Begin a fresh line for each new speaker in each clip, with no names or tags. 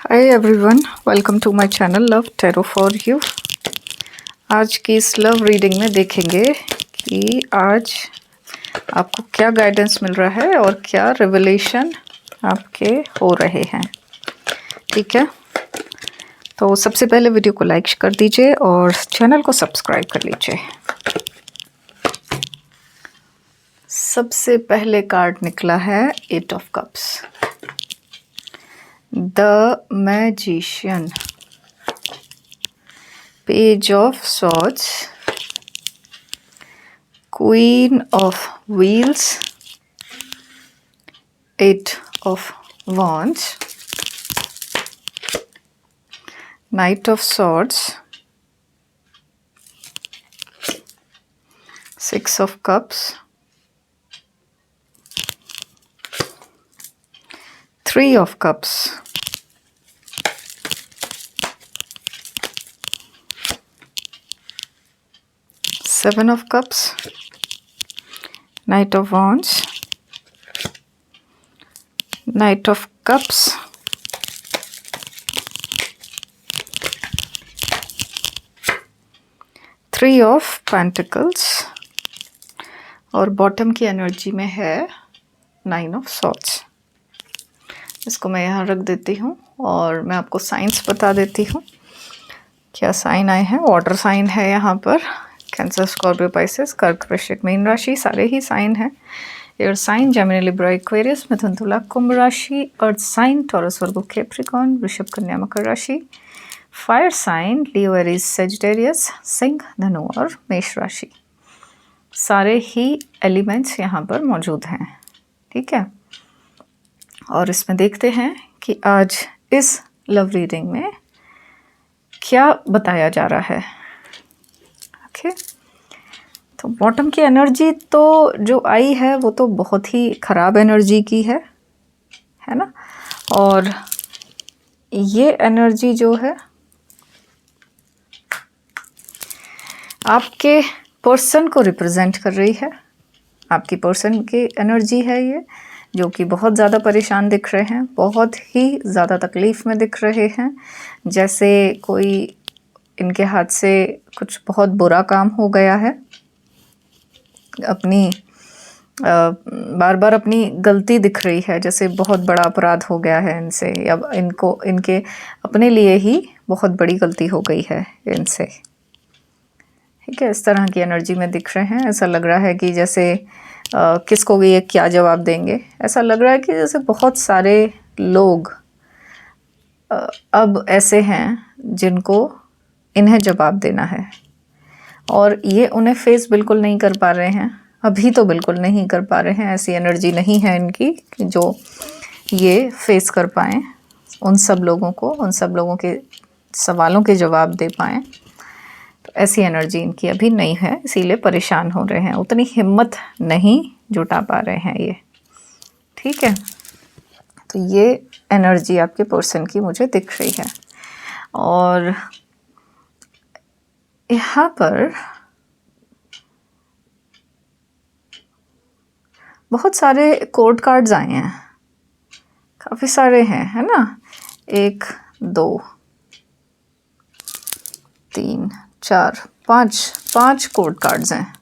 Hi everyone, welcome to my channel love tarot for you. आज की इस love reading में देखेंगे कि आज आपको क्या गाइडेंस मिल रहा है और क्या रिवलेशन आपके हो रहे हैं। ठीक है, तो सबसे पहले वीडियो को लाइक कर दीजिए और चैनल को सब्सक्राइब कर लीजिए। सबसे पहले कार्ड निकला है 8 of cups, the magician, page of swords, queen of wheels, 8 of wands, night of swords, 6 of cups, 3 of cups, 7 of cups, knight of wands, knight of cups, three of pentacles और bottom की energy में है 9 of swords. इसको मैं यहाँ रख देती हूँ और मैं आपको साइंस बता देती हूँ। क्या साइन आए हैं? वाटर साइन है यहाँ पर, कैंसर, स्कॉर्पियो, पाइसेस, कर्क, वृश्चिक, मीन राशि, सारे ही साइन हैं। Air sign Gemini, Libra, Aquarius, मिथुन, तुला, कुंभ राशि, earth sign Taurus, Virgo, Capricorn, वृषभ, कन्या, मकर राशि, fire sign Leo, Aries, Sagittarius, सिंह, धनु और मेष राशि। सारे ही एलिमेंट्स यहाँ पर मौजूद हैं। ठीक है, और इसमें देखते हैं कि आज इस लव रीडिंग में क्या बताया जा रहा है। ओके, तो बॉटम की एनर्जी तो जो आई है वो तो बहुत ही ख़राब एनर्जी की है ना। और ये एनर्जी जो है आपके पर्सन को रिप्रेजेंट कर रही है। आपकी पर्सन की एनर्जी है ये, जो कि बहुत ज़्यादा परेशान दिख रहे हैं, बहुत ही ज़्यादा तकलीफ़ में दिख रहे हैं, जैसे कोई इनके हाथ से कुछ बहुत बुरा काम हो गया है। अपनी बार बार अपनी गलती दिख रही है, जैसे बहुत बड़ा अपराध हो गया है इनसे, या इनके अपने लिए ही बहुत बड़ी गलती हो गई है इनसे। ठीक है, इस तरह की एनर्जी में दिख रहे हैं। ऐसा लग रहा है कि जैसे किसको ये क्या जवाब देंगे। ऐसा लग रहा है कि जैसे बहुत सारे लोग अब ऐसे हैं जिनको इन्हें जवाब देना है और ये उन्हें फेस बिल्कुल नहीं कर पा रहे हैं। अभी तो बिल्कुल नहीं कर पा रहे हैं, ऐसी एनर्जी नहीं है इनकी कि जो ये फेस कर पाएँ उन सब लोगों को, उन सब लोगों के सवालों के जवाब दे पाएँ। तो ऐसी एनर्जी इनकी अभी नहीं है, इसीलिए परेशान हो रहे हैं, उतनी हिम्मत नहीं जुटा पा रहे हैं ये। ठीक है, तो ये एनर्जी आपके पर्सन की मुझे दिख रही है। और यहाँ पर बहुत सारे कोर्ट कार्ड्स आए हैं, काफ़ी सारे हैं, है ना। 1 2 3 4 5 कोर्ट कार्ड्स हैं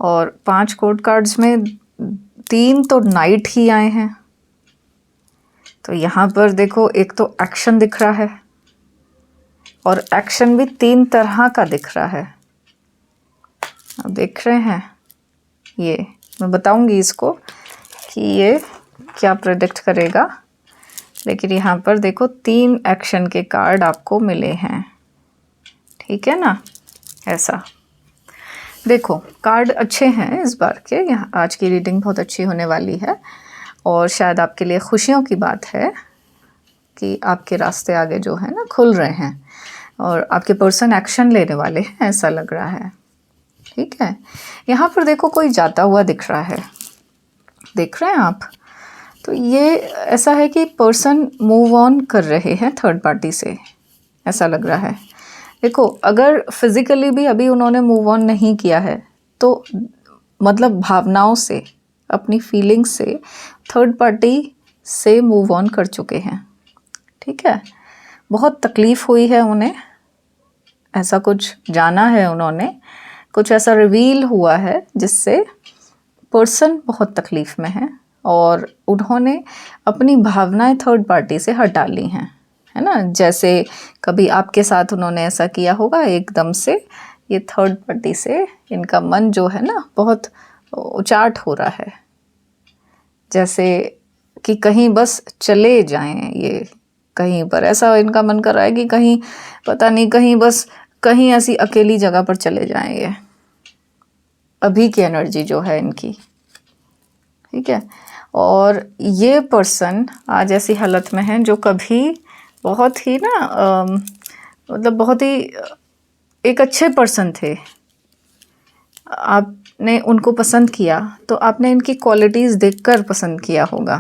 और 5 कोर्ट कार्ड्स में 3 तो नाइट ही आए हैं। तो यहाँ पर देखो, एक तो एक्शन दिख रहा है और एक्शन भी 3 तरह का दिख रहा है। अब देख रहे हैं, ये मैं बताऊंगी इसको कि ये क्या प्रेडिक्ट करेगा, लेकिन यहाँ पर देखो 3 एक्शन के कार्ड आपको मिले हैं। ठीक है ना, ऐसा देखो कार्ड अच्छे हैं इस बार के। यहाँ आज की रीडिंग बहुत अच्छी होने वाली है और शायद आपके लिए खुशियों की बात है कि आपके रास्ते आगे जो है ना खुल रहे हैं और आपके पर्सन एक्शन लेने वाले हैं, ऐसा लग रहा है। ठीक है, यहाँ पर देखो कोई जाता हुआ दिख रहा है, देख रहे हैं आप। तो ये ऐसा है कि पर्सन मूव ऑन कर रहे हैं थर्ड पार्टी से, ऐसा लग रहा है। देखो, अगर फिज़िकली भी अभी उन्होंने मूव ऑन नहीं किया है, तो मतलब भावनाओं से, अपनी फीलिंग्स से, थर्ड पार्टी से मूव ऑन कर चुके हैं। ठीक है, बहुत तकलीफ़ हुई है उन्हें, ऐसा कुछ जाना है उन्होंने, कुछ ऐसा रिवील हुआ है जिससे पर्सन बहुत तकलीफ़ में है और उन्होंने अपनी भावनाएं थर्ड पार्टी से हटा ली हैं, है ना। जैसे कभी आपके साथ उन्होंने ऐसा किया होगा, एकदम से ये थर्ड पार्टी से इनका मन जो है ना बहुत उचाट हो रहा है, जैसे कि कहीं बस चले जाएं ये, कहीं पर ऐसा इनका मन कर रहा है कि कहीं पता नहीं, कहीं बस कहीं ऐसी अकेली जगह पर चले जाएं ये, अभी की एनर्जी जो है इनकी। ठीक है, और ये पर्सन आज ऐसी हालत में है जो कभी बहुत ही ना मतलब बहुत ही एक अच्छे पर्सन थे, आपने उनको पसंद किया तो आपने इनकी क्वालिटीज़ देखकर पसंद किया होगा।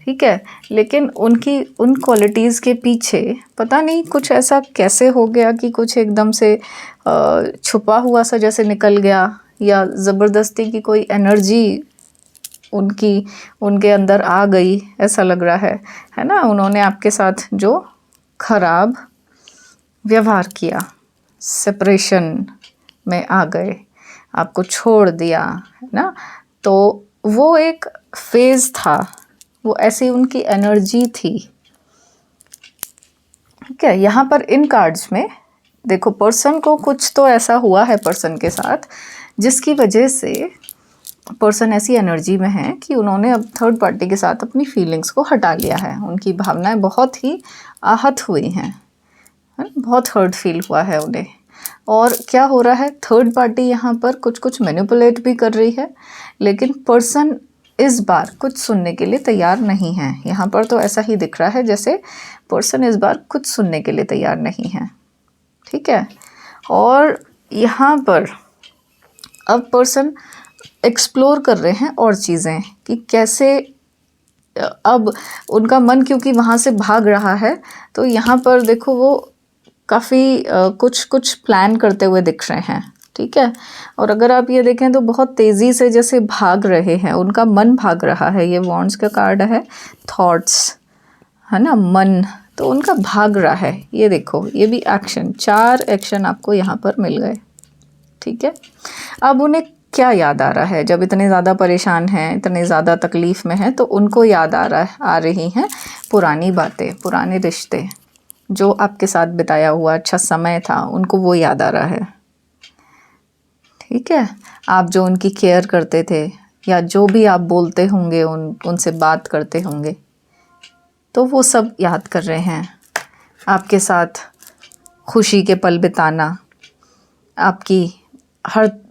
ठीक है, लेकिन उनकी उन क्वालिटीज़ के पीछे पता नहीं कुछ ऐसा कैसे हो गया कि कुछ एकदम से छुपा हुआ सा जैसे निकल गया, या ज़बरदस्ती की कोई एनर्जी उनकी उनके अंदर आ गई, ऐसा लग रहा है ना। उन्होंने आपके साथ जो खराब व्यवहार किया, सेपरेशन में आ गए, आपको छोड़ दिया, है ना। तो वो एक फेज़ था, वो ऐसी उनकी एनर्जी थी। ठीक है, यहाँ पर इन कार्ड्स में देखो, पर्सन को कुछ तो ऐसा हुआ है पर्सन के साथ जिसकी वजह से पर्सन ऐसी एनर्जी में है कि उन्होंने अब थर्ड पार्टी के साथ अपनी फीलिंग्स को हटा लिया है। उनकी भावनाएं बहुत ही आहत हुई हैं, बहुत हर्ट फील हुआ है उन्हें। और क्या हो रहा है, थर्ड पार्टी यहाँ पर कुछ कुछ मैनिपुलेट भी कर रही है, लेकिन पर्सन इस बार कुछ सुनने के लिए तैयार नहीं है। यहाँ पर तो ऐसा ही दिख रहा है जैसे पर्सन इस बार कुछ सुनने के लिए तैयार नहीं है। ठीक है, और यहाँ पर अब पर्सन एक्सप्लोर कर रहे हैं और चीज़ें कि कैसे, अब उनका मन क्योंकि वहाँ से भाग रहा है, तो यहाँ पर देखो वो काफ़ी कुछ कुछ प्लान करते हुए दिख रहे हैं। ठीक है, और अगर आप ये देखें तो बहुत तेज़ी से जैसे भाग रहे हैं, उनका मन भाग रहा है। ये वॉन्ड्स का कार्ड है, थॉट्स, है ना, मन तो उनका भाग रहा है। ये देखो, ये भी एक्शन, 4 एक्शन आपको यहाँ पर मिल गए। ठीक है, अब उन्हें क्या याद आ रहा है जब इतने ज़्यादा परेशान हैं, इतने ज़्यादा तकलीफ़ में हैं, तो उनको याद आ रही हैं पुरानी बातें, पुराने रिश्ते जो आपके साथ बिताया हुआ अच्छा समय था, उनको वो याद आ रहा है। ठीक है, आप जो उनकी केयर करते थे, या जो भी आप बोलते होंगे, उनसे बात करते होंगे, तो वो सब याद कर रहे हैं। आपके साथ खुशी के पल बिताना, आपकी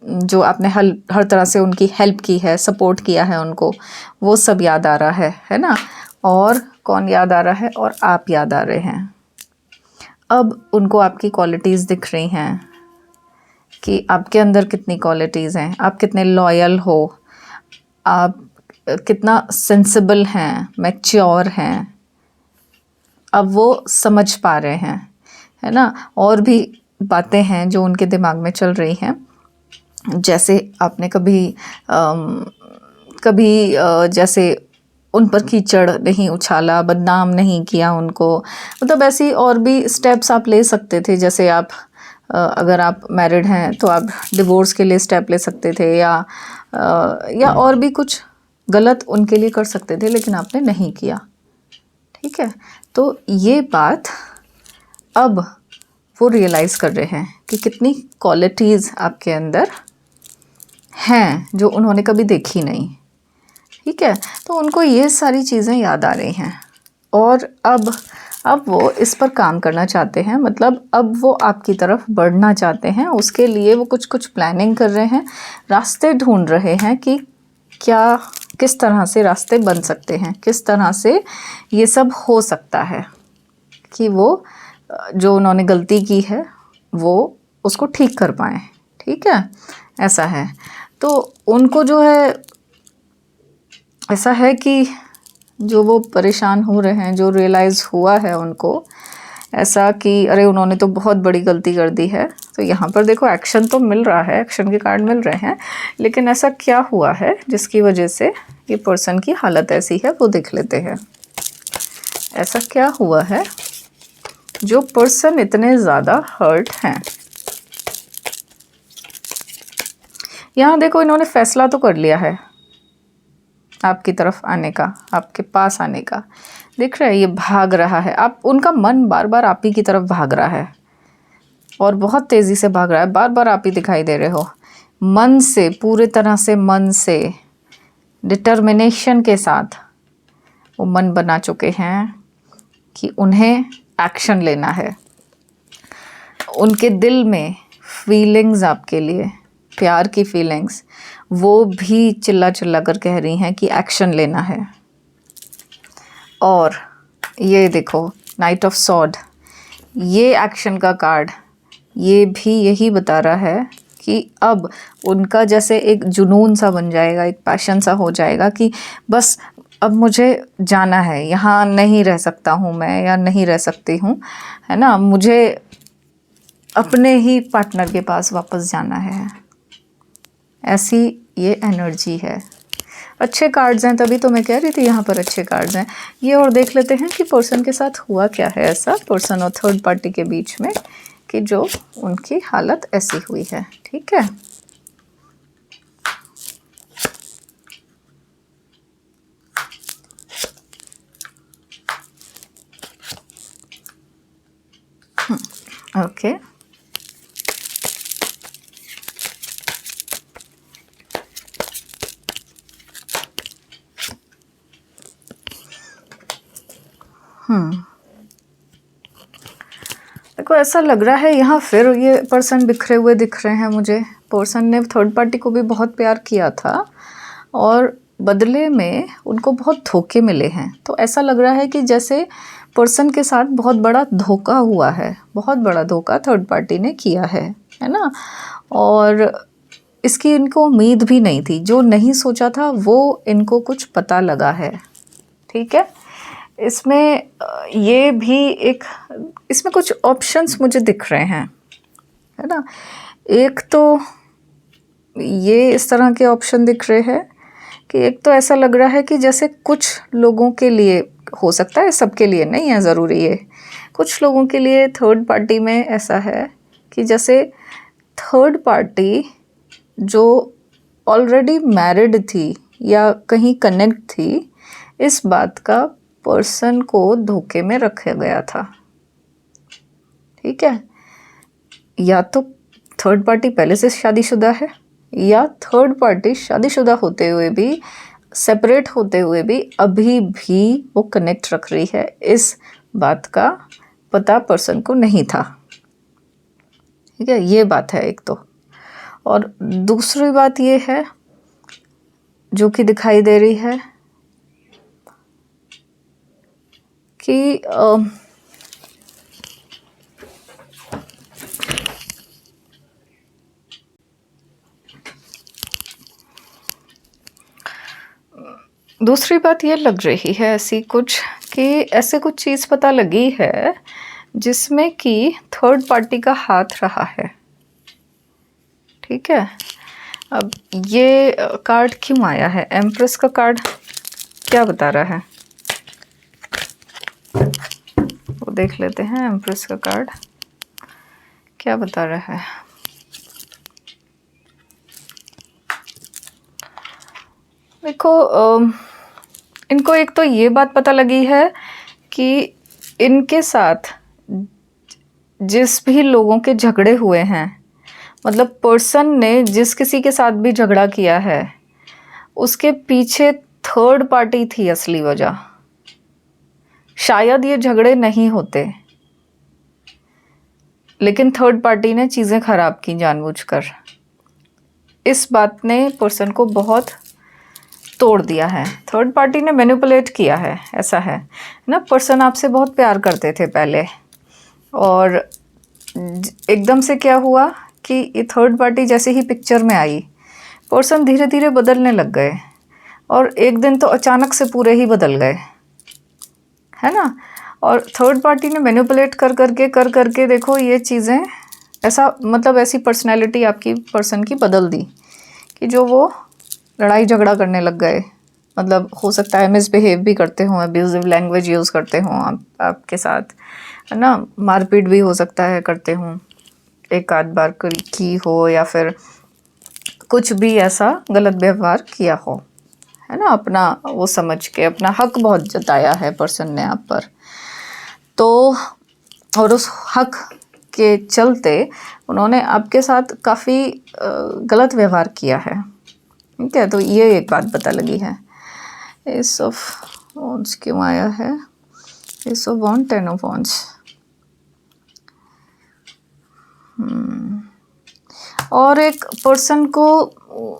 जो आपने हर तरह से उनकी हेल्प की है, सपोर्ट किया है उनको, वो सब याद आ रहा है ना। और कौन याद आ रहा है, और आप याद आ रहे हैं। अब उनको आपकी क्वालिटीज़ दिख रही हैं कि आपके अंदर कितनी क्वालिटीज़ हैं, आप कितने लॉयल हो, आप कितना सेंसिबल हैं, मैच्योर हैं। अब वो समझ पा रहे हैं, है ना। और भी बातें हैं जो उनके दिमाग में चल रही हैं, जैसे आपने कभी जैसे उन पर कीचड़ नहीं उछाला, बदनाम नहीं किया उनको, मतलब ऐसी और भी स्टेप्स आप ले सकते थे। जैसे आप अगर आप मैरिड हैं तो आप डिवोर्स के लिए स्टेप ले सकते थे, या और भी कुछ गलत उनके लिए कर सकते थे, लेकिन आपने नहीं किया। ठीक है, तो ये बात अब वो रियलाइज़ कर रहे हैं कि कितनी क्वालिटीज़ आपके अंदर हैं जो उन्होंने कभी देखी नहीं। ठीक है, तो उनको ये सारी चीज़ें याद आ रही हैं, और अब वो इस पर काम करना चाहते हैं। मतलब अब वो आपकी तरफ बढ़ना चाहते हैं, उसके लिए वो कुछ कुछ प्लानिंग कर रहे हैं, रास्ते ढूंढ रहे हैं कि किस तरह से रास्ते बन सकते हैं, किस तरह से ये सब हो सकता है कि वो जो उन्होंने गलती की है वो उसको ठीक कर पाएँ। ठीक है, ऐसा है। तो उनको जो है ऐसा है कि जो वो परेशान हो रहे हैं, जो रियलाइज़ हुआ है उनको, ऐसा कि अरे उन्होंने तो बहुत बड़ी गलती कर दी है। तो यहाँ पर देखो एक्शन तो मिल रहा है, एक्शन के कार्ड मिल रहे हैं, लेकिन ऐसा क्या हुआ है जिसकी वजह से ये पर्सन की हालत ऐसी है, वो देख लेते हैं। ऐसा क्या हुआ है जो पर्सन इतने ज़्यादा हर्ट हैं। यहाँ देखो इन्होंने फैसला तो कर लिया है आपकी तरफ आने का, आपके पास आने का। देख रहे हैं ये भाग रहा है, आप उनका मन बार बार आप ही की तरफ भाग रहा है और बहुत तेज़ी से भाग रहा है। बार बार आप ही दिखाई दे रहे हो, मन से, पूरे तरह से मन से, डिटर्मिनेशन के साथ वो मन बना चुके हैं कि उन्हें एक्शन लेना है। उनके दिल में फीलिंग्स आपके लिए, प्यार की फीलिंग्स, वो भी चिल्ला चिल्ला कर कह रही हैं कि एक्शन लेना है। और ये देखो नाइट ऑफ सॉर्ड, ये एक्शन का कार्ड, ये भी यही बता रहा है कि अब उनका जैसे एक जुनून सा बन जाएगा, एक पैशन सा हो जाएगा कि बस अब मुझे जाना है, यहाँ नहीं रह सकता हूँ मैं, या नहीं रह सकती हूँ, है ना, मुझे अपने ही पार्टनर के पास वापस जाना है। ऐसी ये एनर्जी है। अच्छे कार्ड्स हैं, तभी तो मैं कह रही थी यहाँ पर अच्छे कार्ड्स हैं ये। और देख लेते हैं कि पर्सन के साथ हुआ क्या है ऐसा, पर्सन और थर्ड पार्टी के बीच में, कि जो उनकी हालत ऐसी हुई है। ठीक है, ओके। देखो ऐसा लग रहा है यहाँ फिर ये पर्सन बिखरे हुए दिख रहे हैं मुझे। पर्सन ने थर्ड पार्टी को भी बहुत प्यार किया था और बदले में उनको बहुत धोखे मिले हैं। तो ऐसा लग रहा है कि जैसे पर्सन के साथ बहुत बड़ा धोखा हुआ है, बहुत बड़ा धोखा थर्ड पार्टी ने किया है ना। और इसकी इनको उम्मीद भी नहीं थी, जो नहीं सोचा था वो इनको कुछ पता लगा है। ठीक है, इसमें ये भी एक, इसमें कुछ ऑप्शंस मुझे दिख रहे हैं, है ना। एक तो ये इस तरह के ऑप्शन दिख रहे हैं कि एक तो ऐसा लग रहा है कि जैसे कुछ लोगों के लिए, हो सकता है सबके लिए नहीं है ज़रूरी ये, कुछ लोगों के लिए थर्ड पार्टी में ऐसा है कि जैसे थर्ड पार्टी जो ऑलरेडी मैरिड थी या कहीं कनेक्ट थी, इस बात का पर्सन को धोखे में रखा गया था। ठीक है, या तो थर्ड पार्टी पहले से शादीशुदा है, या थर्ड पार्टी शादीशुदा होते हुए भी, सेपरेट होते हुए भी अभी भी वो कनेक्ट रख रही है। इस बात का पता पर्सन को नहीं था। ठीक है, ये बात है एक तो। और दूसरी बात ये है जो कि दिखाई दे रही है कि दूसरी बात ये लग रही है ऐसी कुछ, कि ऐसे कुछ चीज़ पता लगी है जिसमें कि थर्ड पार्टी का हाथ रहा है। ठीक है, अब ये कार्ड क्यों आया है, एम्प्रेस का कार्ड क्या बता रहा है वो देख लेते हैं। एम्प्रेस का कार्ड क्या बता रहा है। देखो इनको एक तो ये बात पता लगी है कि इनके साथ जिस भी लोगों के झगड़े हुए हैं, मतलब पर्सन ने जिस किसी के साथ भी झगड़ा किया है, उसके पीछे थर्ड पार्टी थी असली वजह। शायद ये झगड़े नहीं होते, लेकिन थर्ड पार्टी ने चीज़ें ख़राब की जानबूझकर। इस बात ने पर्सन को बहुत तोड़ दिया है। थर्ड पार्टी ने मैनिपुलेट किया है, ऐसा है ना। पर्सन आपसे बहुत प्यार करते थे पहले, और एकदम से क्या हुआ कि ये थर्ड पार्टी जैसे ही पिक्चर में आई, पर्सन धीरे धीरे बदलने लग गए, और एक दिन तो अचानक से पूरे ही बदल गए, है ना। और थर्ड पार्टी ने मैनिपुलेट कर करके देखो ये चीज़ें ऐसा, मतलब ऐसी पर्सनैलिटी आपकी पर्सन की बदल दी कि जो वो लड़ाई झगड़ा करने लग गए। मतलब हो सकता है मिसबिहेव भी करते हों, अब्यूजिव लैंग्वेज यूज़ करते हों आपके साथ, है ना, मारपीट भी हो सकता है करते हों, एक आध बार की हो, या फिर कुछ भी ऐसा गलत व्यवहार किया हो, है ना, अपना वो समझ के अपना हक बहुत जताया है पर्सन ने आप पर। तो और उस हक के चलते उन्होंने आपके साथ काफ़ी गलत व्यवहार किया है, ठीक है। तो ये एक बात पता लगी है। एस ऑफ वॉन्ड्स क्यों आया है? Ace of wand, 10 of wands. और एक पर्सन को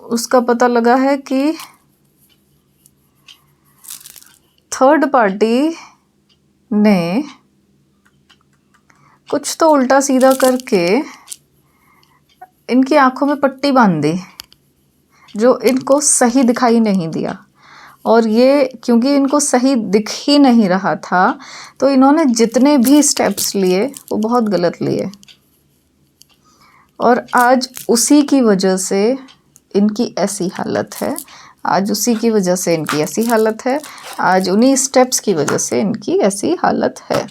उसका पता लगा है कि थर्ड पार्टी ने कुछ तो उल्टा सीधा करके इनकी आंखों में पट्टी बांध दी, जो इनको सही दिखाई नहीं दिया। और ये क्योंकि इनको सही दिख ही नहीं रहा था, तो इन्होंने जितने भी स्टेप्स लिए वो बहुत गलत लिए। और आज उसी की वजह से इनकी ऐसी हालत है, आज उसी की वजह से इनकी ऐसी हालत है, आज उन्हीं स्टेप्स की वजह से इनकी ऐसी हालत है।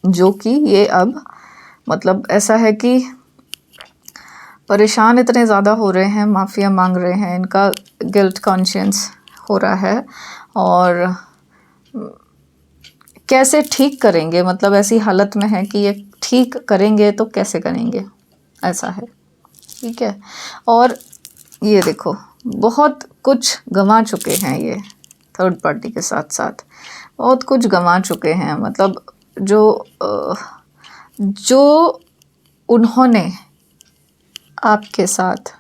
जो कि ये अब मतलब ऐसा है कि परेशान इतने ज़्यादा हो रहे हैं, माफ़िया मांग रहे हैं, इनका गिल्ट कॉन्शियंस हो रहा है। और कैसे ठीक करेंगे, मतलब ऐसी हालत में है कि ये ठीक करेंगे तो कैसे करेंगे, ऐसा है, ठीक है। और ये देखो बहुत कुछ गंवा चुके हैं ये, थर्ड पार्टी के साथ साथ बहुत कुछ गंवा चुके हैं। मतलब जो उन्होंने आपके साथ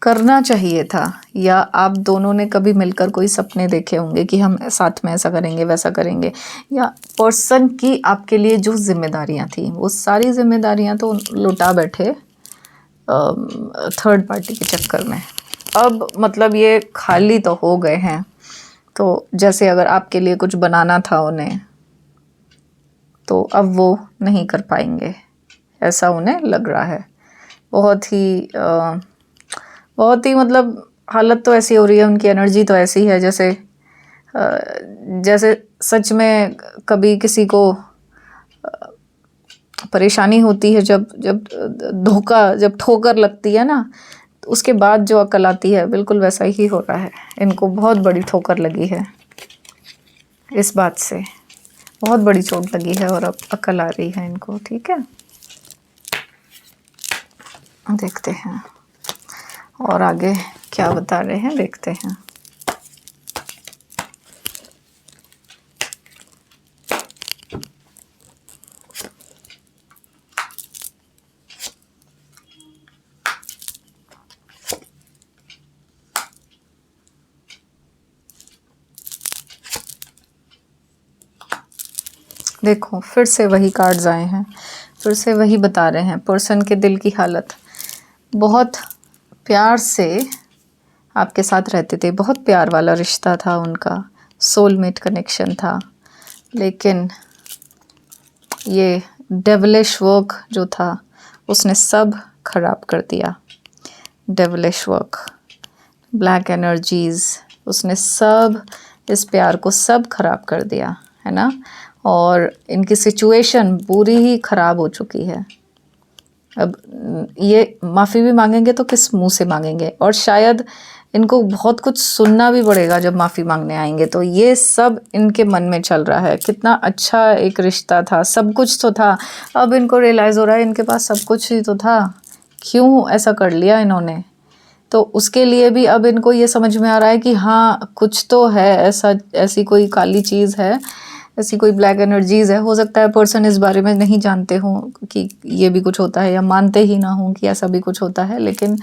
करना चाहिए था, या आप दोनों ने कभी मिलकर कोई सपने देखे होंगे कि हम साथ में ऐसा करेंगे वैसा करेंगे, या पर्सन की आपके लिए जो जिम्मेदारियां थी वो सारी जिम्मेदारियां तो लुटा बैठे थर्ड पार्टी के चक्कर में। अब मतलब ये खाली तो हो गए हैं। तो जैसे अगर आपके लिए कुछ बनाना था उन्हें, तो अब वो नहीं कर पाएंगे, ऐसा उन्हें लग रहा है। बहुत ही मतलब हालत तो ऐसी हो रही है, उनकी एनर्जी तो ऐसी है जैसे सच में कभी किसी को परेशानी होती है, जब ठोकर लगती है ना, तो उसके बाद जो अकल आती है, बिल्कुल वैसा ही हो रहा है। इनको बहुत बड़ी ठोकर लगी है, इस बात से बहुत बड़ी चोट लगी है और अब अकल आ रही है इनको, ठीक है। देखते हैं और आगे क्या बता रहे हैं, देखते हैं। देखो फिर से वही कार्ड्स आए हैं, फिर से वही बता रहे हैं। पर्सन के दिल की हालत, बहुत प्यार से आपके साथ रहते थे, बहुत प्यार वाला रिश्ता था उनका, सोलमेट कनेक्शन था, लेकिन ये डेविलिश वर्क जो था उसने सब खराब कर दिया। डेविलिश वर्क, ब्लैक एनर्जीज़, उसने सब इस प्यार को सब खराब कर दिया, है ना। और इनकी सिचुएशन पूरी ही ख़राब हो चुकी है। अब ये माफ़ी भी मांगेंगे तो किस मुंह से मांगेंगे, और शायद इनको बहुत कुछ सुनना भी पड़ेगा जब माफ़ी मांगने आएंगे। तो ये सब इनके मन में चल रहा है, कितना अच्छा एक रिश्ता था, सब कुछ तो था। अब इनको रियलाइज़ हो रहा है इनके पास सब कुछ ही तो था, क्यों ऐसा कर लिया इन्होंने। तो उसके लिए भी अब इनको ये समझ में आ रहा है कि हाँ कुछ तो है, ऐसी कोई काली चीज़ है, ऐसी कोई ब्लैक एनर्जीज़ है। हो सकता है पर्सन इस बारे में नहीं जानते हों कि ये भी कुछ होता है, या मानते ही ना हों कि ऐसा भी कुछ होता है, लेकिन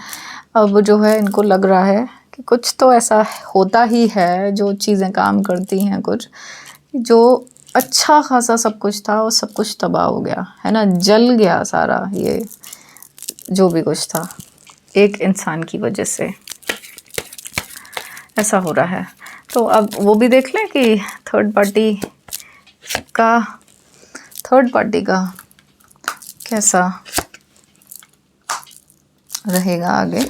अब जो है इनको लग रहा है कि कुछ तो ऐसा होता ही है, जो चीज़ें काम करती हैं, कुछ जो अच्छा खासा सब कुछ था और सब कुछ तबाह हो गया, है ना, जल गया सारा, ये जो भी कुछ था एक इंसान की वजह से ऐसा हो रहा है। तो अब वो भी देख लें कि थर्ड पार्टी का थर्ड पार्टी का कैसा रहेगा आगे।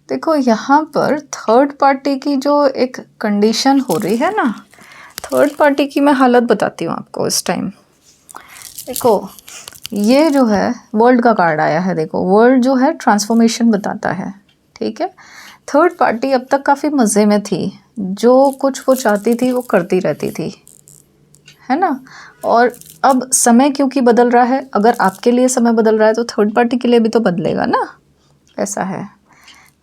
देखो यहाँ पर थर्ड पार्टी की जो एक कंडीशन हो रही है ना, थर्ड पार्टी की मैं हालत बताती हूँ आपको इस टाइम। देखो ये जो है वर्ल्ड का कार्ड आया है। देखो वर्ल्ड जो है ट्रांसफॉर्मेशन बताता है, ठीक है। थर्ड पार्टी अब तक काफ़ी मज़े में थी, जो कुछ वो चाहती थी वो करती रहती थी, है ना। और अब समय क्योंकि बदल रहा है, अगर आपके लिए समय बदल रहा है तो थर्ड पार्टी के लिए भी तो बदलेगा ना, ऐसा है।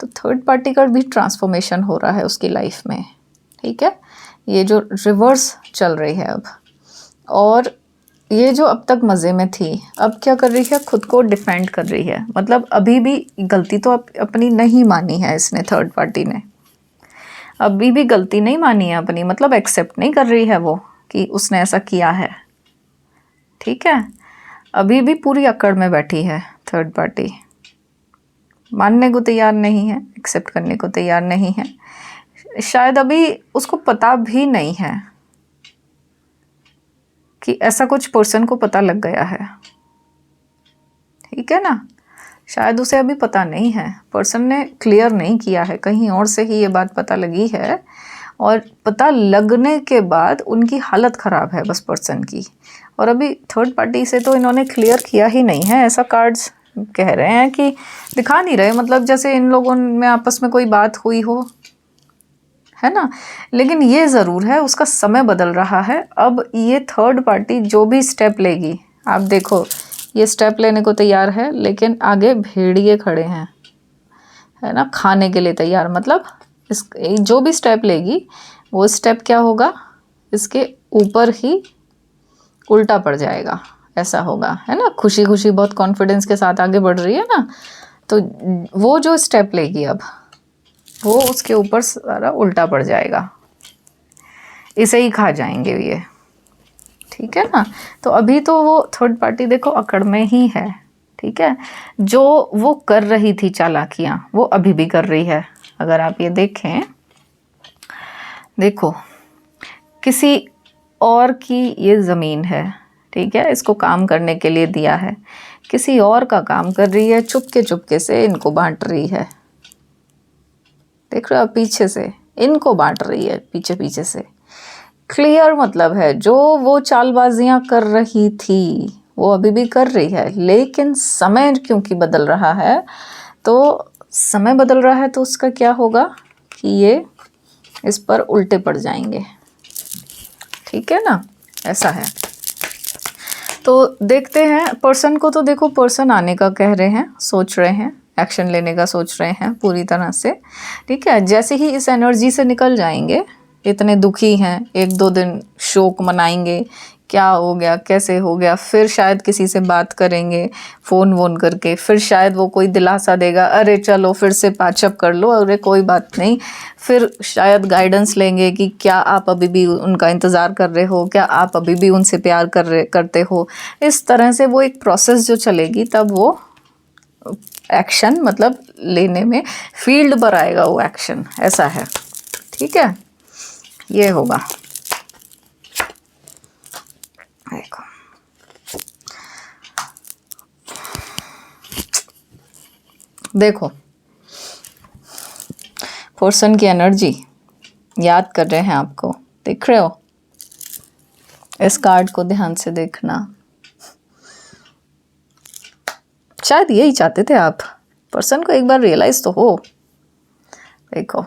तो थर्ड पार्टी का भी ट्रांसफॉर्मेशन हो रहा है उसकी लाइफ में, ठीक है। ये जो रिवर्स चल रही है अब, और ये जो अब तक मज़े में थी अब क्या कर रही है, खुद को डिफेंड कर रही है। मतलब अभी भी गलती तो अपनी नहीं मानी है इसने, थर्ड पार्टी ने अभी भी गलती नहीं मानी है अपनी, मतलब एक्सेप्ट नहीं कर रही है वो कि उसने ऐसा किया है, ठीक है। अभी भी पूरी अकड़ में बैठी है थर्ड पार्टी, मानने को तैयार नहीं है, एक्सेप्ट करने को तैयार नहीं है। शायद अभी उसको पता भी नहीं है कि ऐसा कुछ पर्सन को पता लग गया है, ठीक है ना। शायद उसे अभी पता नहीं है, पर्सन ने क्लियर नहीं किया है, कहीं और से ही ये बात पता लगी है। और पता लगने के बाद उनकी हालत ख़राब है बस पर्सन की। और अभी थर्ड पार्टी से तो इन्होंने क्लियर किया ही नहीं है, ऐसा कार्ड्स कह रहे हैं कि दिखा नहीं रहे, मतलब जैसे इन लोगों में आपस में कोई बात हुई हो, है ना। लेकिन ये ज़रूर है उसका समय बदल रहा है। अब ये थर्ड पार्टी जो भी स्टेप लेगी, आप देखो ये स्टेप लेने को तैयार है, लेकिन आगे भेड़िए खड़े हैं, है ना, खाने के लिए तैयार। मतलब इस जो भी स्टेप लेगी वो स्टेप क्या होगा, इसके ऊपर ही उल्टा पड़ जाएगा, ऐसा होगा, है ना। खुशी खुशी बहुत कॉन्फिडेंस के साथ आगे बढ़ रही है ना, तो वो जो स्टेप लेगी अब वो उसके ऊपर सारा उल्टा पड़ जाएगा, इसे ही खा जाएंगे ये, ठीक है ना। तो अभी तो वो थर्ड पार्टी देखो अकड़ में ही है, ठीक है। जो वो कर रही थी चालाकियाँ वो अभी भी कर रही है। अगर आप ये देखें, देखो किसी और की ये ज़मीन है, ठीक है, इसको काम करने के लिए दिया है, किसी और का काम कर रही है, चुपके से इनको बांट रही है, देख रहे हो आप, पीछे से इनको बांट रही है, पीछे पीछे से। क्लियर मतलब है जो वो चालबाजियां कर रही थी वो अभी भी कर रही है, लेकिन समय क्योंकि बदल रहा है, तो समय बदल रहा है तो उसका क्या होगा कि ये इस पर उल्टे पड़ जाएंगे, ठीक है ना, ऐसा है। तो देखते हैं पर्सन को, तो देखो पर्सन आने का कह रहे हैं, सोच रहे हैं, एक्शन लेने का सोच रहे हैं पूरी तरह से, ठीक है। जैसे ही इस एनर्जी से निकल जाएंगे, इतने दुखी हैं, एक दो दिन शोक मनाएंगे, क्या हो गया कैसे हो गया, फिर शायद किसी से बात करेंगे फ़ोन वोन करके, फिर शायद वो कोई दिलासा देगा, अरे चलो फिर से पैचअप कर लो, अरे कोई बात नहीं। फिर शायद गाइडेंस लेंगे कि क्या आप अभी भी उनका इंतज़ार कर रहे हो, क्या आप अभी भी उनसे प्यार करते हो। इस तरह से वो एक प्रोसेस जो चलेगी, तब वो एक्शन मतलब लेने में फील्ड पर आएगा वो एक्शन, ऐसा है, ठीक है। ये होगा, देखो देखो पर्सन की एनर्जी याद कर रहे हैं आपको, देख रहे हो, इस कार्ड को ध्यान से देखना। शायद यही चाहते थे आप, पर्सन को एक बार रियलाइज तो हो। देखो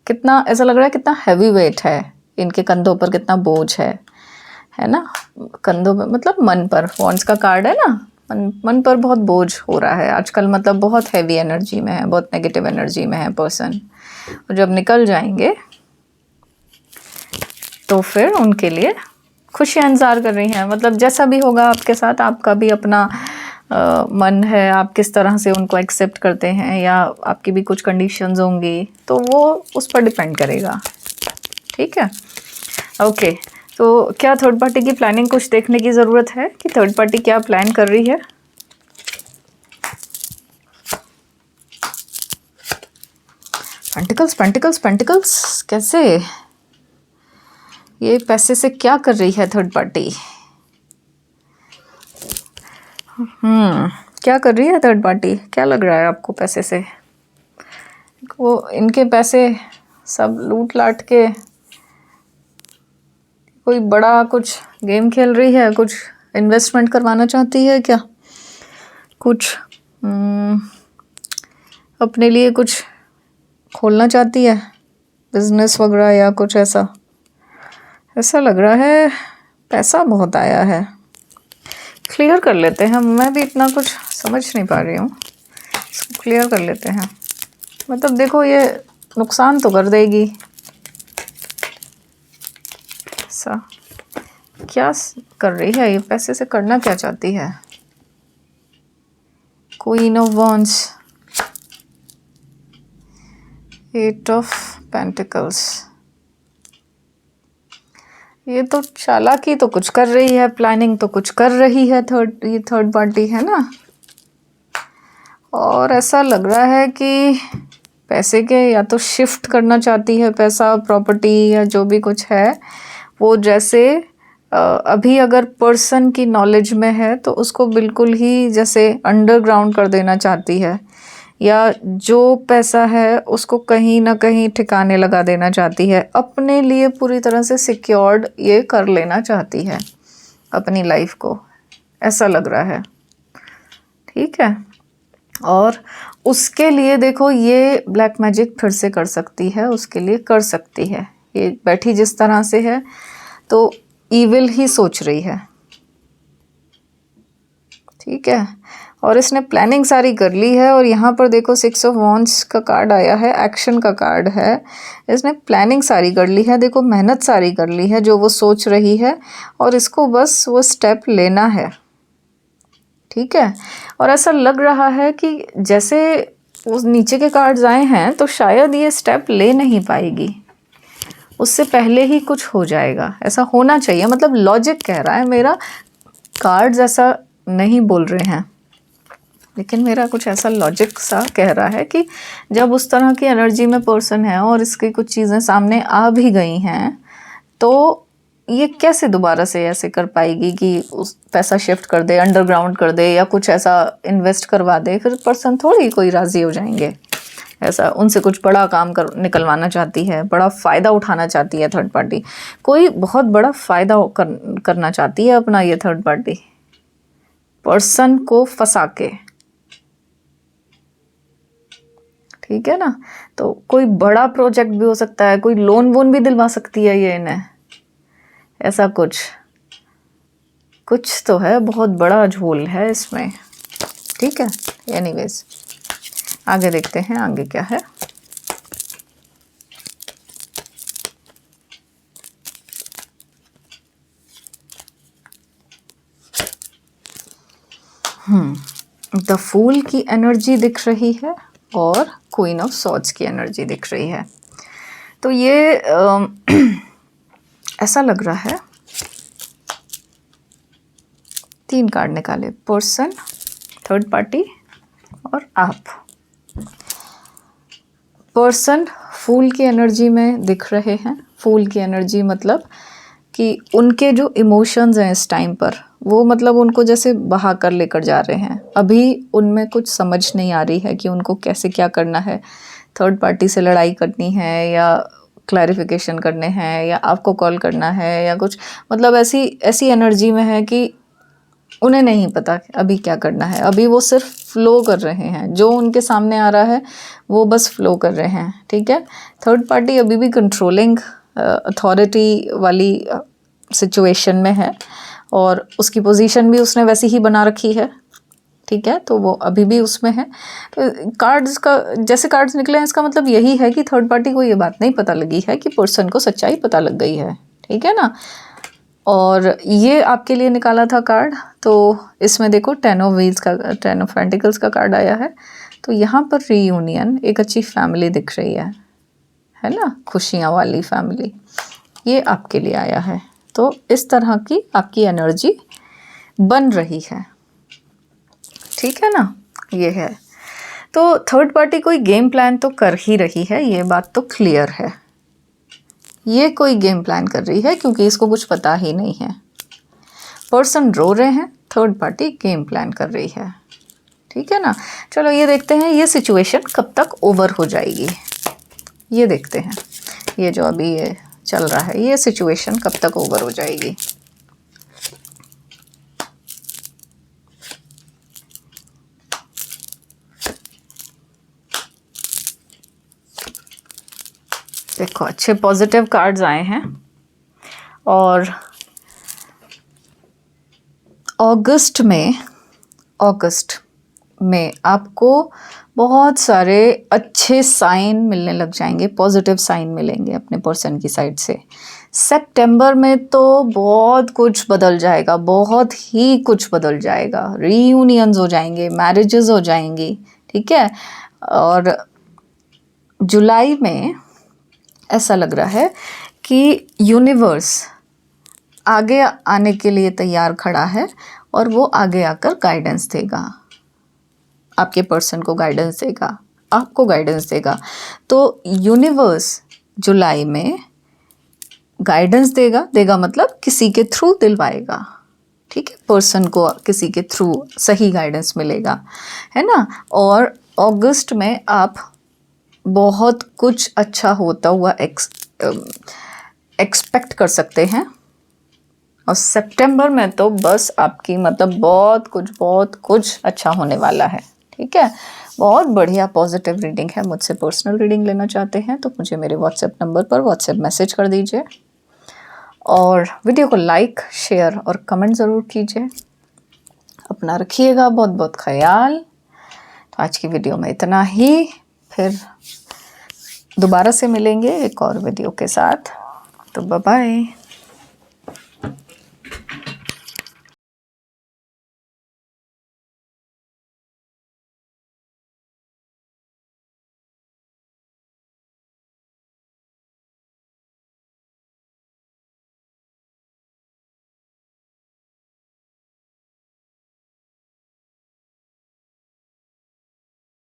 कितना ऐसा लग रहा है, कितना हैवी वेट है इनके कंधों पर, कितना बोझ है ना, कंधों पर मतलब मन पर। वॉन्ड्स का कार्ड है ना, मन पर बहुत बोझ हो रहा है आजकल, मतलब बहुत हैवी एनर्जी में है, बहुत नेगेटिव एनर्जी में है पर्सन। और जब निकल जाएंगे तो फिर उनके लिए खुशियाँ इंतज़ार कर रही हैं। मतलब जैसा भी होगा आपके साथ, आपका भी अपना मन है, आप किस तरह से उनको एक्सेप्ट करते हैं, या आपकी भी कुछ कंडीशंस होंगी, तो वो उस पर डिपेंड करेगा, ठीक है। ओके, तो क्या थर्ड पार्टी की प्लानिंग कुछ देखने की ज़रूरत है कि थर्ड पार्टी क्या प्लान कर रही है? पेंटिकल्स पेंटिकल्स पेंटिकल्स, कैसे? ये पैसे से क्या कर रही है थर्ड पार्टी? क्या कर रही है थर्ड पार्टी? क्या लग रहा है आपको पैसे से? वो इनके पैसे सब लूट लाट के कोई बड़ा कुछ गेम खेल रही है, कुछ इन्वेस्टमेंट करवाना चाहती है क्या? कुछ अपने लिए कुछ खोलना चाहती है, बिजनेस वगैरह या कुछ ऐसा? ऐसा लग रहा है पैसा बहुत आया है। क्लियर कर लेते हैं, मैं भी इतना कुछ समझ नहीं पा रही हूँ, इसको क्लियर कर लेते हैं। मतलब देखो ये नुकसान तो कर देगी। ऐसा क्या कर रही है ये? पैसे से करना क्या चाहती है? Queen of wands, 8 of pentacles. ये तो चालाकी तो कुछ कर रही है, प्लानिंग तो कुछ कर रही है ये थर्ड पार्टी है ना। और ऐसा लग रहा है कि पैसे के या तो शिफ्ट करना चाहती है, पैसा, प्रॉपर्टी या जो भी कुछ है वो, जैसे अभी अगर पर्सन की नॉलेज में है तो उसको बिल्कुल ही जैसे अंडरग्राउंड कर देना चाहती है, या जो पैसा है उसको कहीं ना कहीं ठिकाने लगा देना चाहती है, अपने लिए पूरी तरह से सिक्योर्ड ये कर लेना चाहती है अपनी लाइफ को, ऐसा लग रहा है। ठीक है, और उसके लिए देखो ये ब्लैक मैजिक फिर से कर सकती है, उसके लिए कर सकती है। ये बैठी जिस तरह से है तो ईविल ही सोच रही है, ठीक है। और इसने प्लानिंग सारी कर ली है। और यहाँ पर देखो 6 ऑफ वॉन्ड्स का कार्ड आया है, एक्शन का कार्ड है। इसने प्लानिंग सारी कर ली है, देखो मेहनत सारी कर ली है जो वो सोच रही है, और इसको बस वो स्टेप लेना है, ठीक है। और ऐसा लग रहा है कि जैसे उस नीचे के कार्ड्स आए हैं तो शायद ये स्टेप ले नहीं पाएगी, उससे पहले ही कुछ हो जाएगा, ऐसा होना चाहिए। मतलब लॉजिक कह रहा है मेरा, कार्ड्स ऐसा नहीं बोल रहे हैं, लेकिन मेरा कुछ ऐसा लॉजिक सा कह रहा है कि जब उस तरह की एनर्जी में पर्सन है और इसकी कुछ चीज़ें सामने आ भी गई हैं तो ये कैसे दोबारा से ऐसे कर पाएगी कि उस पैसा शिफ्ट कर दे, अंडरग्राउंड कर दे या कुछ ऐसा इन्वेस्ट करवा दे, फिर पर्सन थोड़ी कोई राज़ी हो जाएंगे। ऐसा उनसे कुछ बड़ा काम निकलवाना चाहती है, बड़ा फ़ायदा उठाना चाहती है थर्ड पार्टी, कोई बहुत बड़ा फ़ायदा करना चाहती है अपना ये थर्ड पार्टी, पर्सन को फंसा के, ठीक है ना। तो कोई बड़ा प्रोजेक्ट भी हो सकता है, कोई लोन वोन भी दिलवा सकती है ये इन्हें, ऐसा कुछ तो है, बहुत बड़ा झोल है इसमें, ठीक है। एनीवेज आगे देखते हैं आगे क्या है। द फूल की एनर्जी दिख रही है और क्वीन ऑफ सॉर्ड्स की एनर्जी दिख रही है। तो ये ऐसा लग रहा है, 3 कार्ड निकाले, पर्सन, थर्ड पार्टी और आप। पर्सन फूल की एनर्जी में दिख रहे हैं। फूल की एनर्जी मतलब कि उनके जो इमोशंस हैं इस टाइम पर, वो मतलब उनको जैसे बहा कर लेकर जा रहे हैं। अभी उनमें कुछ समझ नहीं आ रही है कि उनको कैसे क्या करना है, थर्ड पार्टी से लड़ाई करनी है या क्लैरिफिकेशन करने हैं या आपको कॉल करना है या कुछ, मतलब ऐसी एनर्जी में है कि उन्हें नहीं पता अभी क्या करना है। अभी वो सिर्फ फ्लो कर रहे हैं, जो उनके सामने आ रहा है वो बस फ्लो कर रहे हैं, ठीक है। थर्ड पार्टी अभी भी कंट्रोलिंग अथॉरिटी वाली सिचुएशन में है और उसकी पोजीशन भी उसने वैसी ही बना रखी है, ठीक है। तो वो अभी भी उसमें है। तो कार्ड्स का जैसे कार्ड्स निकले हैं इसका मतलब यही है कि थर्ड पार्टी को ये बात नहीं पता लगी है कि पर्सन को सच्चाई पता लग गई है, ठीक है ना। और ये आपके लिए निकाला था कार्ड, तो इसमें देखो 10 ऑफ व्हील्स का, 10 ऑफ पेंटिकल्स का कार्ड आया है। तो यहाँ पर रीयूनियन, एक अच्छी फैमिली दिख रही है ना, खुशियाँ वाली फैमिली, ये आपके लिए आया है, तो इस तरह की आपकी एनर्जी बन रही है, ठीक है ना। ये है, तो थर्ड पार्टी कोई गेम प्लान तो कर ही रही है, ये बात तो क्लियर है। ये कोई गेम प्लान कर रही है क्योंकि इसको कुछ पता ही नहीं है। पर्सन रो रहे हैं, थर्ड पार्टी गेम प्लान कर रही है, ठीक है ना। चलो ये देखते हैं ये सिचुएशन कब तक ओवर हो जाएगी, ये देखते हैं। ये जो अभी ये चल रहा है, ये सिचुएशन कब तक ओवर हो जाएगी। देखो अच्छे पॉजिटिव कार्ड्स आए हैं और अगस्त में आपको बहुत सारे अच्छे साइन मिलने लग जाएंगे, पॉजिटिव साइन मिलेंगे अपने पर्सन की साइड से। सितंबर में तो बहुत कुछ बदल जाएगा, बहुत ही कुछ बदल जाएगा। रीयूनियंस हो जाएंगे, मैरिजेस हो जाएंगी, ठीक है। और जुलाई में ऐसा लग रहा है कि यूनिवर्स आगे आने के लिए तैयार खड़ा है और वो आगे आकर गाइडेंस देगा, आपके पर्सन को गाइडेंस देगा, आपको गाइडेंस देगा। तो यूनिवर्स जुलाई में गाइडेंस देगा मतलब किसी के थ्रू दिलवाएगा, ठीक है। पर्सन को किसी के थ्रू सही गाइडेंस मिलेगा, है ना। और अगस्त में आप बहुत कुछ अच्छा होता हुआ एक्सपेक्ट कर सकते हैं। और सितंबर में तो बस आपकी मतलब बहुत कुछ अच्छा होने वाला है, ठीक है। बहुत बढ़िया पॉजिटिव रीडिंग है। मुझसे पर्सनल रीडिंग लेना चाहते हैं तो मुझे मेरे व्हाट्सएप नंबर पर व्हाट्सएप मैसेज कर दीजिए और वीडियो को लाइक, शेयर और कमेंट ज़रूर कीजिए। अपना रखिएगा बहुत बहुत ख्याल। तो आज की वीडियो में इतना ही, फिर दोबारा से मिलेंगे एक और वीडियो के साथ। तो बाय बाय।